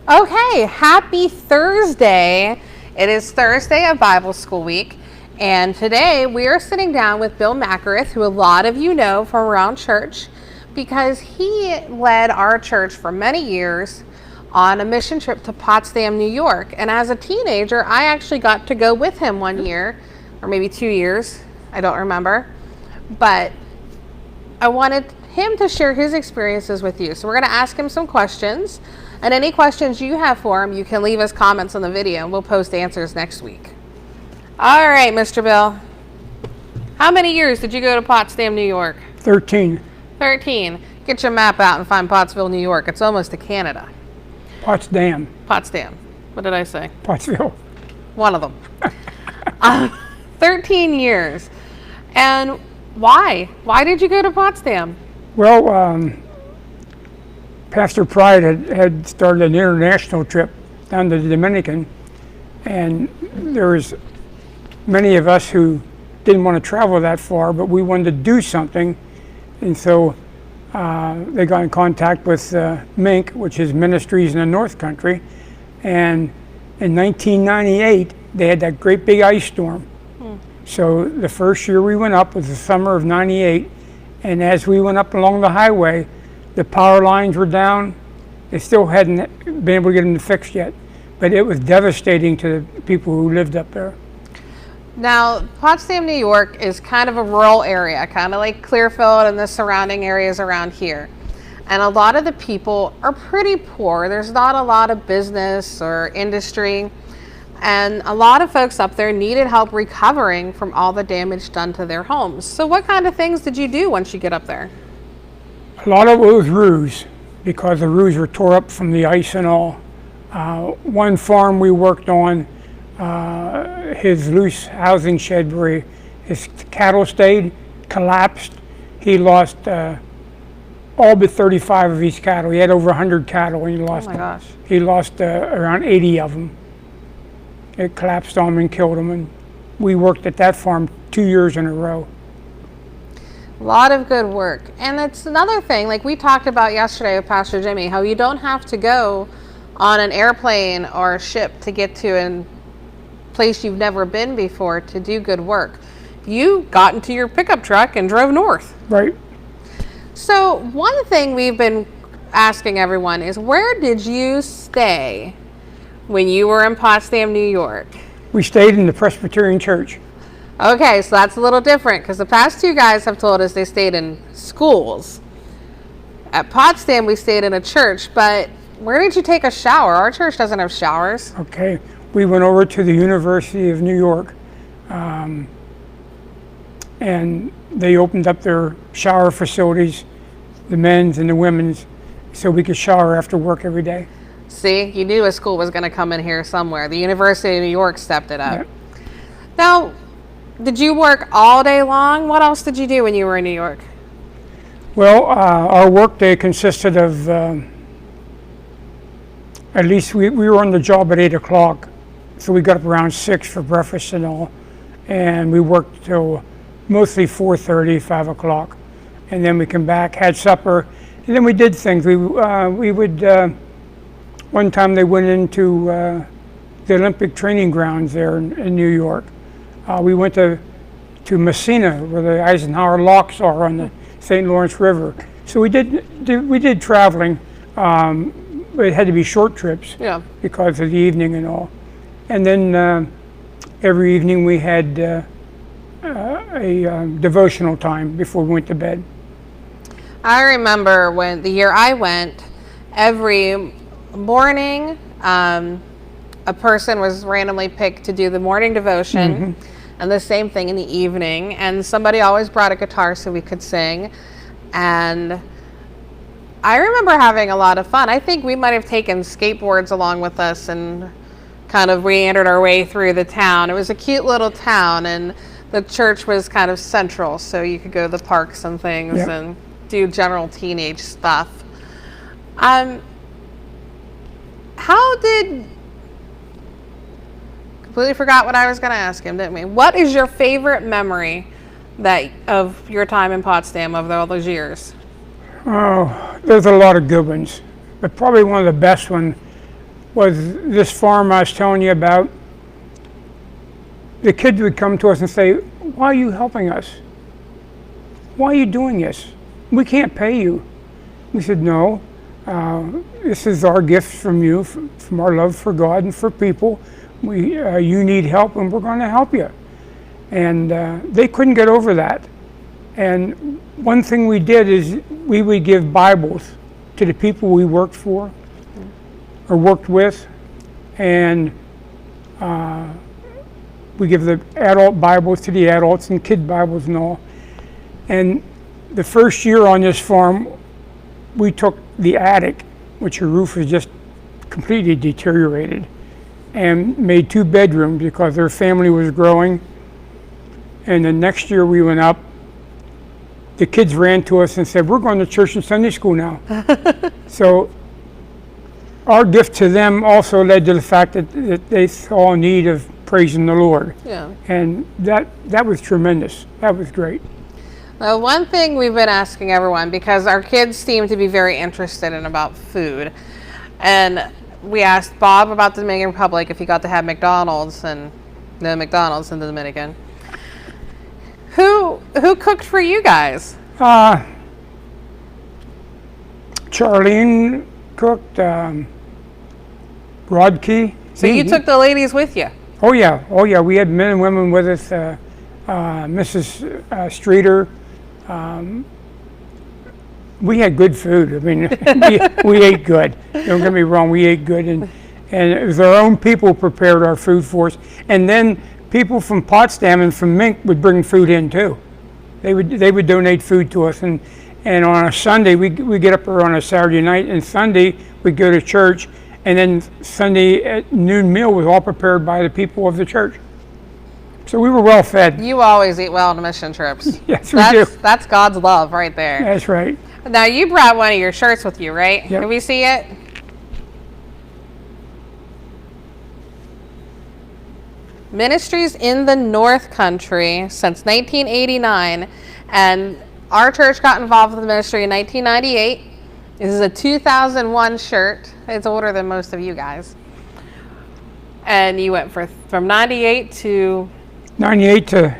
Okay, happy Thursday. It is Thursday of Bible School week, and today we are sitting down with Bill Macarith, who a lot of you know from around church, because he led our church for many years on a mission trip to Potsdam, New York. And as a teenager, I actually got to go with him 1 year, or maybe 2 years, I don't remember. But I wanted him to share his experiences with you. So we're going to ask him some questions. And any questions you have for him, you can leave us comments on the video, and we'll post answers next week. All right, Mr. Bill. How many years did you go to Potsdam, New York? 13. 13. Get your map out and find Pottsville, New York. It's almost to Canada. Potsdam. Potsdam. What did I say? Pottsville. One of them. 13 years. And why? Why did you go to Potsdam? Well, Pastor Pride had started an international trip down to the Dominican, and there was many of us who didn't want to travel that far, but we wanted to do something, and so they got in contact with MINC, which is Ministries in the North Country, and in 1998 they had that great big ice storm. So the first year we went up was the summer of '98, and as we went up along the highway, the power lines were down. They still hadn't been able to get them fixed yet, but it was devastating to the people who lived up there. Now, Potsdam, New York is kind of a rural area, kind of like Clearfield and the surrounding areas around here. And a lot of the people are pretty poor. There's not a lot of business or industry. And a lot of folks up there needed help recovering from all the damage done to their homes. So what kind of things did you do once you get up there? A lot of it was roofs, because the roofs were tore up from the ice and all. One farm we worked on, his loose housing shed where his cattle stayed, collapsed. He lost all but 35 of his cattle. He had over 100 cattle, and he lost. Oh my gosh. He lost around 80 of them. It collapsed on him and killed him, and we worked at that farm 2 years in a row. A lot of good work. And it's another thing, like we talked about yesterday with Pastor Jimmy, how you don't have to go on an airplane or a ship to get to a place you've never been before to do good work. You got into your pickup truck and drove north. Right. So one thing we've been asking everyone is, where did you stay when you were in Potsdam, New York? We stayed in the Presbyterian church. Okay, so that's a little different, because the past two guys have told us they stayed in schools. At Potsdam, we stayed in a church, but where did you take a shower? Our church doesn't have showers. Okay, we went over to the University of New York, and they opened up their shower facilities, the men's and the women's, so we could shower after work every day. See, you knew a school was going to come in here somewhere. The University of New York stepped it up. Yep. Now, did you work all day long? What else did you do when you were in New York? Well, our work day consisted of, at least we were on the job at 8 o'clock, so we got up around 6 for breakfast and all, and we worked till mostly 4:30, 5 o'clock, and then we came back, had supper, and then we did things. We would, one time they went into the Olympic training grounds there in New York. We went to Messina, where the Eisenhower locks are on the St. Lawrence River. So we did traveling, but it had to be short trips, Yeah. because of the evening and all. And then every evening we had a devotional time before we went to bed. I remember when the year I went, every morning a person was randomly picked to do the morning devotion, and the same thing in the evening, and somebody always brought a guitar so we could sing. And I remember having a lot of fun. I think we might have taken skateboards along with us and kind of meandered our way through the town. It was a cute little town, and the church was kind of central, so you could go to the parks and things. Yep. And do general teenage stuff. Completely forgot what I was going to ask him, didn't we? What is your favorite memory of your time in Potsdam of all those years? Oh, there's a lot of good ones, but probably one of the best ones was this farm I was telling you about. The kids would come to us and say, "Why are you helping us? Why are you doing this? We can't pay you." We said, "No, this is our gift from you, from our love for God and for people. You need help, and we're going to help you." And they couldn't get over that. And one thing we did is we would give Bibles to the people we worked for or worked with, and we give the adult Bibles to the adults and kid Bibles and all. And the first year on this farm, we took the attic, which the roof was just completely deteriorated, and made 2 bedrooms because their family was growing. And the next year we went up, the kids ran to us and said, "We're going to church and Sunday school now." So our gift to them also led to the fact that they saw a need of praising the Lord. Yeah. And that was tremendous. That was great. Well, one thing we've been asking everyone, because our kids seem to be very interested in about food, and we asked Bob about the Dominican Republic if he got to have McDonald's, and no McDonald's in the Dominican. Who cooked for you guys? Charlene cooked, Rodkey. So you took the ladies with you? Oh yeah, we had men and women with us. Mrs. Streeter. We had good food. I mean, we ate good. Don't get me wrong, we ate good, and it was our own people who prepared our food for us. And then people from Potsdam and from Mink would bring food in too. They would donate food to us, and on a Sunday we get up there on a Saturday night, and Sunday we'd go to church, and then Sunday at noon meal was all prepared by the people of the church. So we were well fed. You always eat well on mission trips. Yes, we do. That's God's love right there. That's right. Now you brought one of your shirts with you, right? Yep. Can we see it? Ministries in the North Country since 1989, and our church got involved with the ministry in 1998. This is a 2001 shirt. It's older than most of you guys. And you went from 98 to 98 to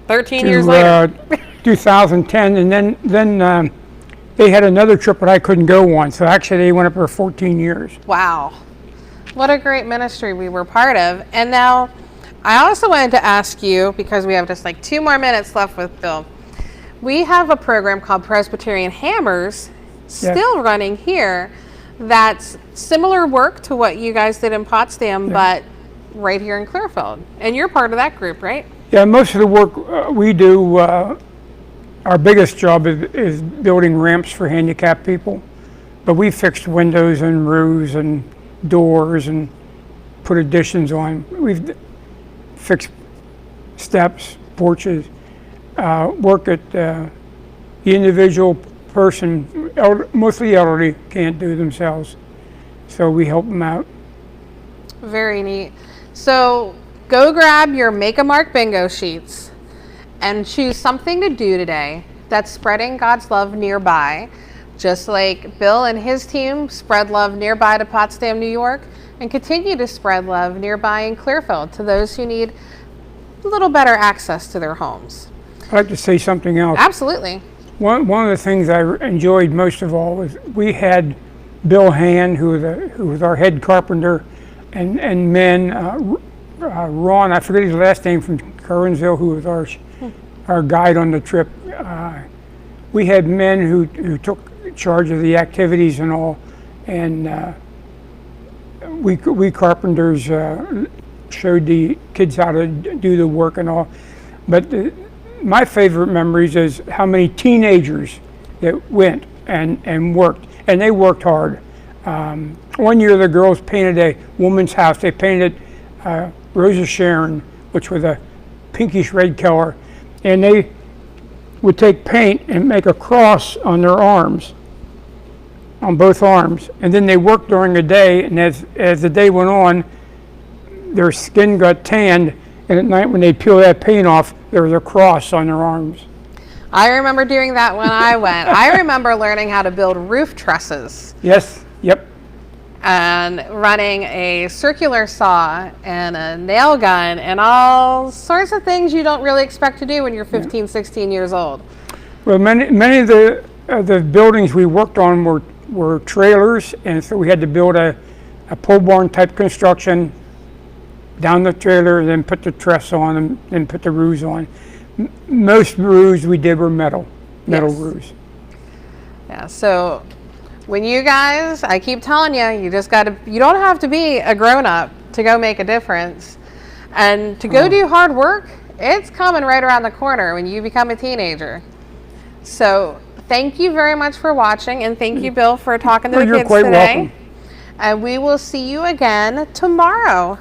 13 years later. 2010, and then they had another trip that I couldn't go on. So actually, they went up for 14 years. Wow. What a great ministry we were part of. And now, I also wanted to ask you, because we have just like 2 more minutes left with Bill, we have a program called Presbyterian Hammers, still running here, that's similar work to what you guys did in Potsdam, but right here in Clearfield. And you're part of that group, right? Yeah, most of the work we do, our biggest job is building ramps for handicapped people. But we fixed windows and roofs and doors and put additions on. We've fixed steps, porches, work at the individual person, mostly elderly, can't do themselves. So we help them out. Very neat. So go grab your Make a Mark bingo sheets and choose something to do today that's spreading God's love nearby, just like Bill and his team spread love nearby to Potsdam, New York, and continue to spread love nearby in Clearfield to those who need a little better access to their homes. I'd like to say something else. Absolutely. One of the things I enjoyed most of all was we had Bill Hand, who was our head carpenter, and men, Ron, I forget his last name, from Currensville, who was our guide on the trip. We had men who took charge of the activities and all, and we carpenters showed the kids how to do the work and all. But my favorite memories is how many teenagers that went and worked, and they worked hard. One year the girls painted a woman's house. They painted Rose of Sharon, which was a pinkish red color, and they would take paint and make a cross on their arms, on both arms, and then they worked during the day, and as the day went on, their skin got tanned, and at night when they peel that paint off, there was a cross on their arms. I remember doing that when I went. I remember learning how to build roof trusses. Yes, yep. and running a circular saw and a nail gun and all sorts of things you don't really expect to do when you're 15, 16 years old. Well, many of the buildings we worked on were trailers, and so we had to build a pole barn type construction down the trailer, then put the truss on, and then put the roofs on. Most roofs we did were metal Yes. roofs. Yeah, so when you guys, I keep telling you, you don't have to be a grown-up to go make a difference. And to go do hard work, it's coming right around the corner when you become a teenager. So thank you very much for watching, and thank you, Bill, for talking to the You're kids quite today. welcome. And we will see you again tomorrow.